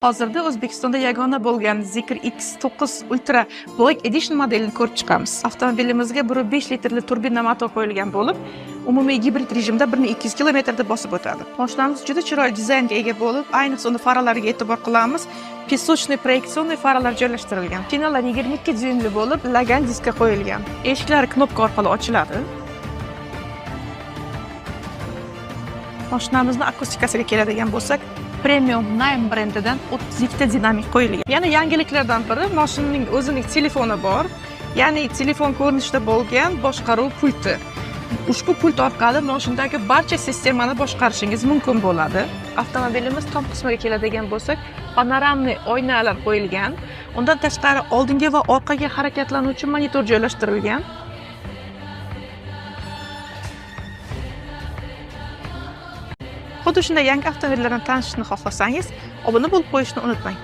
Hozirda O'zbekistonda yagona bo'lgan Zikr X9 Ultra Black Edition modelini ko'rib chiqamiz. Avtomobilimizga 1.5 litrli turbina motor qo'yilgan bo'lib, umumiy gibrid rejimda 1200 kilometrda bosib o'tadi. Mashinamiz juda chiroyli dizaynga ega bo'lib, ayniqsa uni faralariga e'tibor qilamiz. Песочный proyeksionli faralar joylashtirilgan. Shinalar 22 dyuymli bo'lib, lagan diskga qo'yilgan. Eshiklari knopka orqali ochiladi. Mashinamizning akustikasiga keladigan bo'lsak, Premium 9 brendidan 32 ta dinamik qo'yilgan. Yana yangiliklardan biri mashinaning o'zining telefoni bor. Ya'ni telefon ko'rinishida bo'lgan boshqaruv pulti. Ushbu pult orqali mashinadagi barcha sistemani boshqarishingiz mumkin bo'ladi. Avtomobilimiz tom qismiga keladigan bo'lsak, panoramli oynalar qo'yilgan. Undan tashqari oldinga va orqaga harakatlanuvchi monitor joylashtirilgan. Xuddi shunday yangi avtomobillardan tanishishni xohlasangiz, obuna bo'lib qo'yishni unutmang.